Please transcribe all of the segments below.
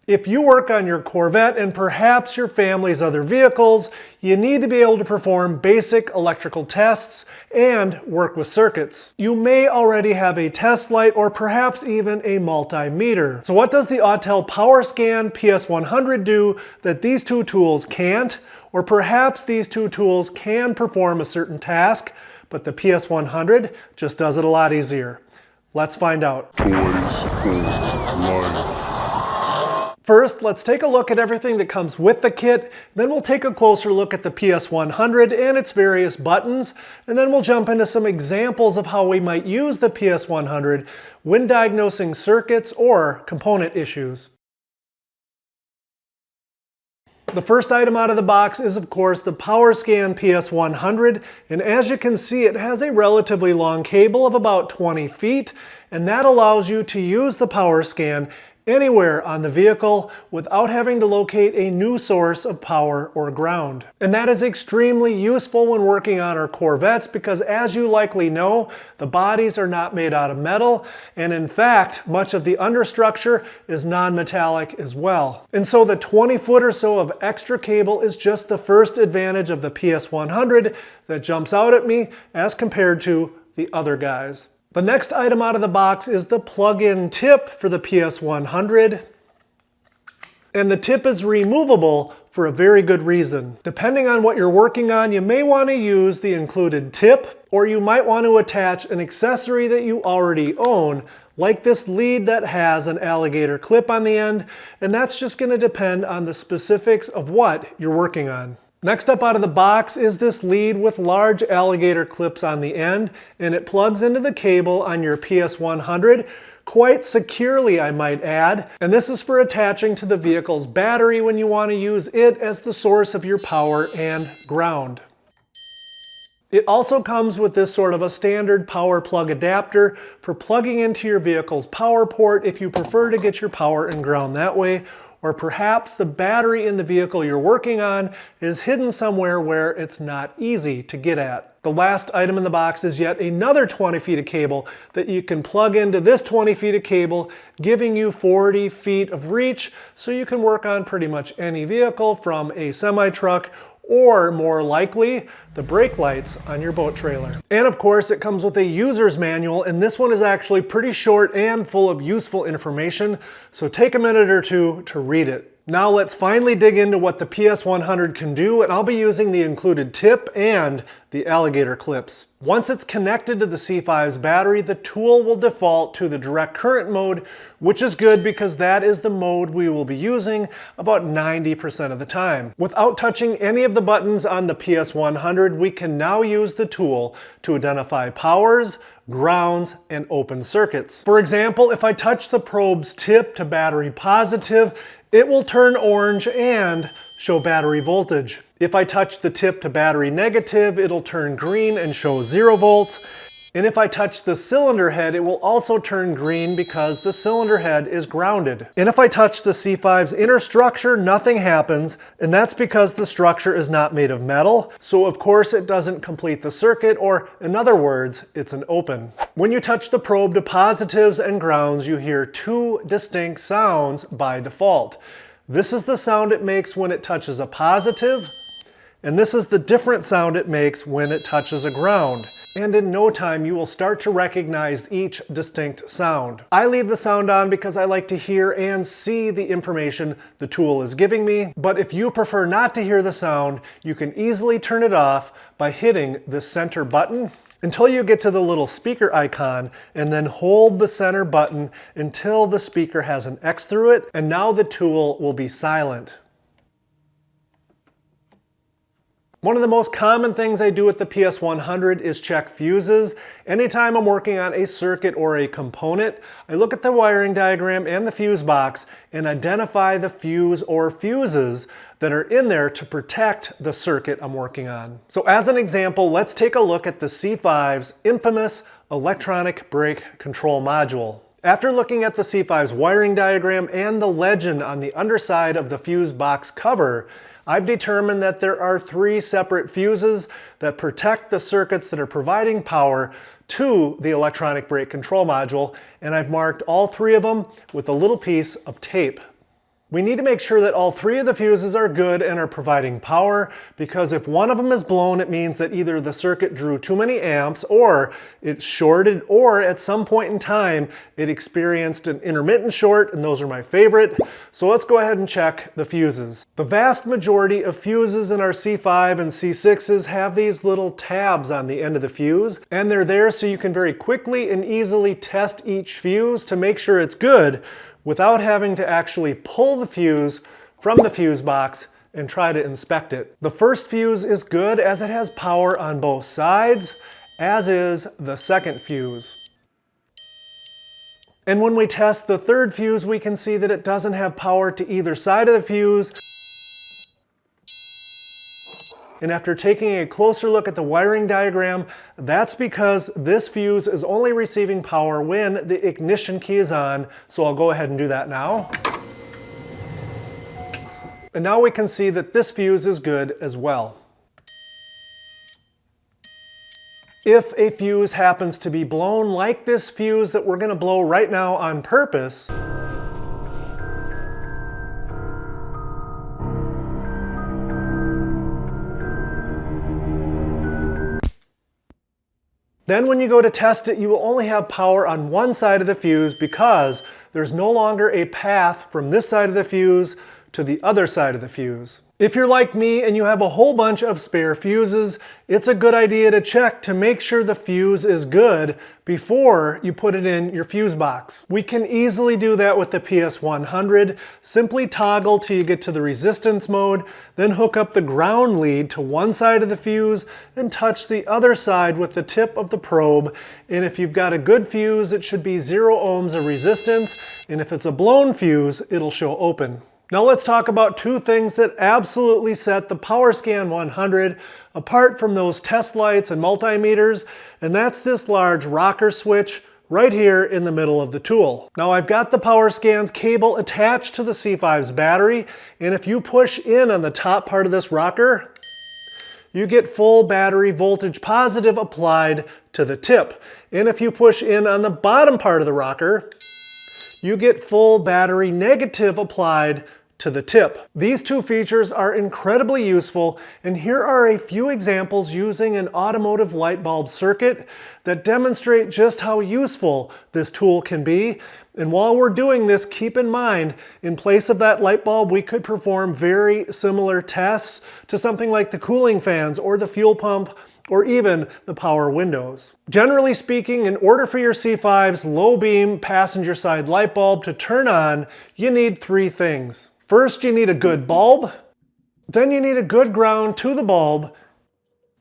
If you work on your Corvette and perhaps your family's other vehicles, you need to be able to perform basic electrical tests and work with circuits. You may already have a test light or perhaps even a multimeter. So what does the AUTEL PowerScan PS100 do that these two tools can't? Or perhaps these two tools can perform a certain task, but the PS100 just does it a lot easier. Let's find out. Toys for Life. First, let's take a look at everything that comes with the kit, then we'll take a closer look at the PS100 and its various buttons, and then we'll jump into some examples of how we might use the PS100 when diagnosing circuits or component issues. The first item out of the box is of course the PowerScan PS100, and as you can see it has a relatively long cable of about 20 feet, and that allows you to use the PowerScan anywhere on the vehicle without having to locate a new source of power or ground. And that is extremely useful when working on our Corvettes because, as you likely know, the bodies are not made out of metal, and in fact much of the understructure is non-metallic as well. And so the 20 foot or so of extra cable is just the first advantage of the PS100 that jumps out at me as compared to the other guys. The next item out of the box is the plug-in tip for the PS100. And the tip is removable for a very good reason. Depending on what you're working on, you may want to use the included tip, or you might want to attach an accessory that you already own, like this lead that has an alligator clip on the end, and that's just going to depend on the specifics of what you're working on. Next up out of the box is this lead with large alligator clips on the end, and it plugs into the cable on your PS100 quite securely, I might add. And this is for attaching to the vehicle's battery when you want to use it as the source of your power and ground. It also comes with this sort of a standard power plug adapter for plugging into your vehicle's power port if you prefer to get your power and ground that way. Or perhaps the battery in the vehicle you're working on is hidden somewhere where it's not easy to get at. The last item in the box is yet another 20 feet of cable that you can plug into this 20 feet of cable, giving you 40 feet of reach, so you can work on pretty much any vehicle from a semi-truck or, more likely, the brake lights on your boat trailer. And of course it comes with a user's manual, and this one is actually pretty short and full of useful information, so take a minute or two to read it. Now let's finally dig into what the PS100 can do, and I'll be using the included tip and the alligator clips. Once it's connected to the C5's battery, the tool will default to the direct current mode, which is good because that is the mode we will be using about 90% of the time. Without touching any of the buttons on the PS100, we can now use the tool to identify powers, grounds, and open circuits. For example, if I touch the probe's tip to battery positive, it will turn orange and show battery voltage. If I touch the tip to battery negative, it'll turn green and show 0 volts. And if I touch the cylinder head, it will also turn green because the cylinder head is grounded. And if I touch the C5's inner structure, nothing happens, and that's because the structure is not made of metal, so of course it doesn't complete the circuit, or in other words, it's an open. When you touch the probe to positives and grounds, you hear two distinct sounds by default. This is the sound it makes when it touches a positive, and this is the different sound it makes when it touches a ground. And in no time you will start to recognize each distinct sound. I leave the sound on because I like to hear and see the information the tool is giving me, but if you prefer not to hear the sound, you can easily turn it off by hitting the center button until you get to the little speaker icon, and then hold the center button until the speaker has an X through it, and now the tool will be silent. One of the most common things I do with the PS100 is check fuses. Anytime I'm working on a circuit or a component, I look at the wiring diagram and the fuse box and identify the fuse or fuses that are in there to protect the circuit I'm working on. So as an example, let's take a look at the C5's infamous electronic brake control module. After looking at the C5's wiring diagram and the legend on the underside of the fuse box cover, I've determined that there are 3 separate fuses that protect the circuits that are providing power to the electronic brake control module, and I've marked all 3 of them with a little piece of tape. We need to make sure that all three of the fuses are good and are providing power, because if one of them is blown, it means that either the circuit drew too many amps, or it shorted, or at some point in time it experienced an intermittent short, and those are my favorite. So let's go ahead and check the fuses. The vast majority of fuses in our C5 and C6s have these little tabs on the end of the fuse, and they're there so you can very quickly and easily test each fuse to make sure it's good without having to actually pull the fuse from the fuse box and try to inspect it. The first fuse is good as it has power on both sides, as is the second fuse. And when we test the third fuse, we can see that it doesn't have power to either side of the fuse. And after taking a closer look at the wiring diagram, that's because this fuse is only receiving power when the ignition key is on. So I'll go ahead and do that now. And now we can see that this fuse is good as well. If a fuse happens to be blown, like this fuse that we're going to blow right now on purpose, then when you go to test it, you will only have power on one side of the fuse because there's no longer a path from this side of the fuse to the other side of the fuse. If you're like me and you have a whole bunch of spare fuses, it's a good idea to check to make sure the fuse is good before you put it in your fuse box. We can easily do that with the PS100. Simply toggle till you get to the resistance mode, then hook up the ground lead to one side of the fuse and touch the other side with the tip of the probe. And if you've got a good fuse, it should be 0 ohms of resistance. And if it's a blown fuse, it'll show open. Now let's talk about two things that absolutely set the PowerScan 100 apart from those test lights and multimeters, and that's this large rocker switch right here in the middle of the tool. Now I've got the PowerScan's cable attached to the C5's battery, and if you push in on the top part of this rocker, you get full battery voltage positive applied to the tip. And if you push in on the bottom part of the rocker, you get full battery negative applied to the tip. These two features are incredibly useful, and here are a few examples using an automotive light bulb circuit that demonstrate just how useful this tool can be. And while we're doing this, keep in mind, in place of that light bulb, we could perform very similar tests to something like the cooling fans or the fuel pump or even the power windows. Generally speaking, in order for your C5's low beam passenger side light bulb to turn on, you need three things. First, you need a good bulb, then you need a good ground to the bulb,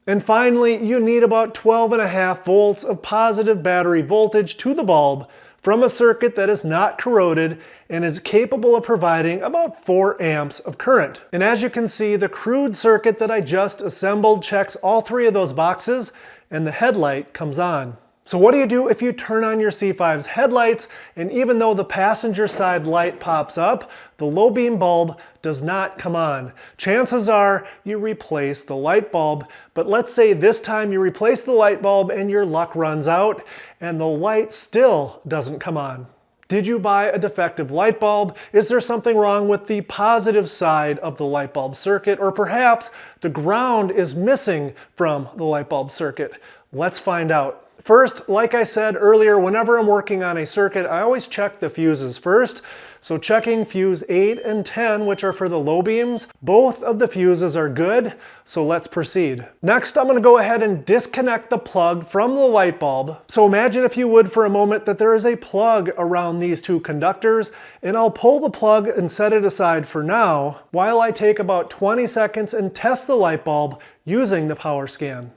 and finally, you need about 12.5 volts of positive battery voltage to the bulb from a circuit that is not corroded and is capable of providing about 4 amps of current. And as you can see, the crude circuit that I just assembled checks all three of those boxes, and the headlight comes on. So what do you do if you turn on your C5's headlights, and even though the passenger side light pops up, the low beam bulb does not come on? Chances are you replace the light bulb, but let's say this time you replace the light bulb and your luck runs out and the light still doesn't come on. Did you buy a defective light bulb? Is there something wrong with the positive side of the light bulb circuit? Or perhaps the ground is missing from the light bulb circuit? Let's find out. First, like I said earlier, whenever I'm working on a circuit, I always check the fuses first. So checking fuse 8 and 10, which are for the low beams, both of the fuses are good, so let's proceed. Next, I'm going to go ahead and disconnect the plug from the light bulb. So imagine, if you would, for a moment, that there is a plug around these two conductors, and I'll pull the plug and set it aside for now, while I take about 20 seconds and test the light bulb using the PowerScan.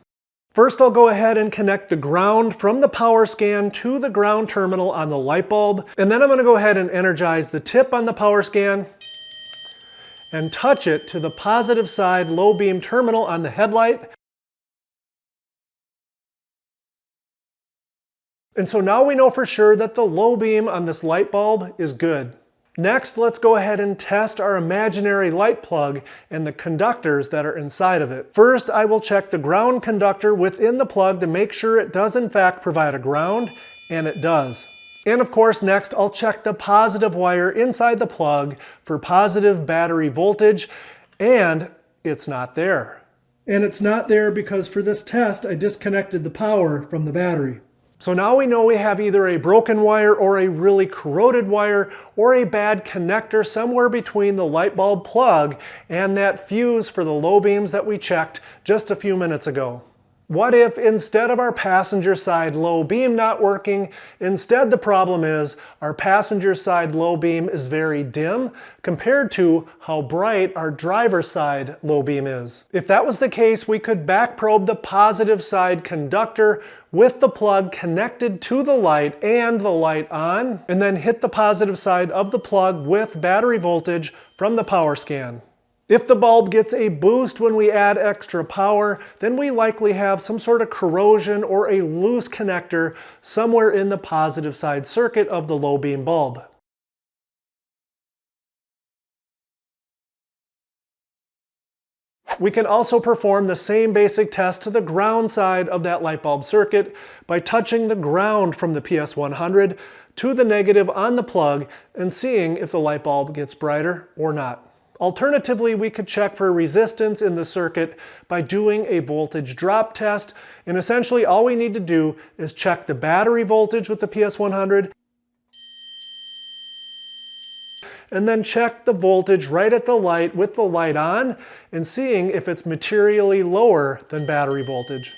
First, I'll go ahead and connect the ground from the PowerScan to the ground terminal on the light bulb, and then I'm going to go ahead and energize the tip on the PowerScan and touch it to the positive side low beam terminal on the headlight. And so now we know for sure that the low beam on this light bulb is good. Next, let's go ahead and test our imaginary light plug and the conductors that are inside of it. First, I will check the ground conductor within the plug to make sure it does in fact provide a ground, and it does. And of course, next I'll check the positive wire inside the plug for positive battery voltage, and it's not there. And it's not there because for this test I disconnected the power from the battery. So now we know we have either a broken wire or a really corroded wire or a bad connector somewhere between the light bulb plug and that fuse for the low beams that we checked just a few minutes ago. What if instead of our passenger side low beam not working, instead the problem is our passenger side low beam is very dim compared to how bright our driver's side low beam is? If that was the case, we could back probe the positive side conductor with the plug connected to the light and the light on, and then hit the positive side of the plug with battery voltage from the power scan. If the bulb gets a boost when we add extra power, then we likely have some sort of corrosion or a loose connector somewhere in the positive side circuit of the low beam bulb. We can also perform the same basic test to the ground side of that light bulb circuit by touching the ground from the PS100 to the negative on the plug and seeing if the light bulb gets brighter or not. Alternatively, we could check for resistance in the circuit by doing a voltage drop test, and essentially all we need to do is check the battery voltage with the PS100 and then check the voltage right at the light with the light on and seeing if it's materially lower than battery voltage.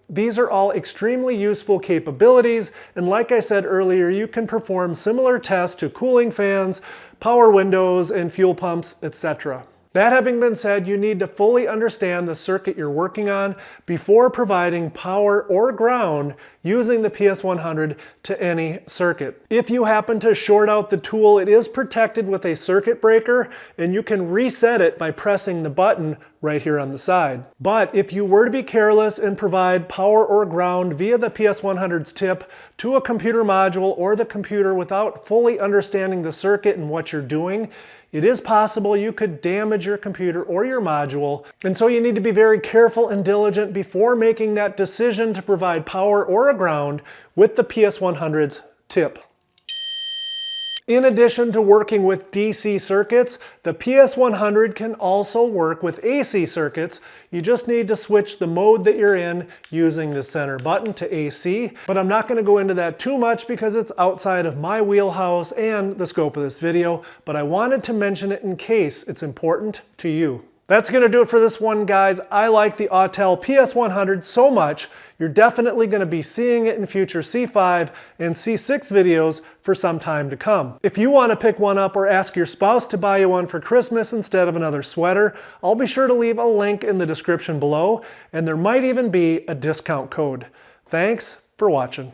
These are all extremely useful capabilities, and like I said earlier, you can perform similar tests to cooling fans, power windows, and fuel pumps, etc. That having been said, you need to fully understand the circuit you're working on before providing power or ground using the PS100 to any circuit. If you happen to short out the tool, it is protected with a circuit breaker, and you can reset it by pressing the button right here on the side. But if you were to be careless and provide power or ground via the PS100's tip to a computer module or the computer without fully understanding the circuit and what you're doing, it is possible you could damage your computer or your module, and so you need to be very careful and diligent before making that decision to provide power or a ground with the PS100's tip. In addition to working with DC circuits, the PS100 can also work with AC circuits. You just need to switch the mode that you're in using the center button to AC, but I'm not going to go into that too much because it's outside of my wheelhouse and the scope of this video, but I wanted to mention it in case it's important to you. That's going to do it for this one, guys. I like the AUTEL PS100 so much, you're definitely going to be seeing it in future C5 and C6 videos for some time to come. If you want to pick one up or ask your spouse to buy you one for Christmas instead of another sweater, I'll be sure to leave a link in the description below, and there might even be a discount code. Thanks for watching.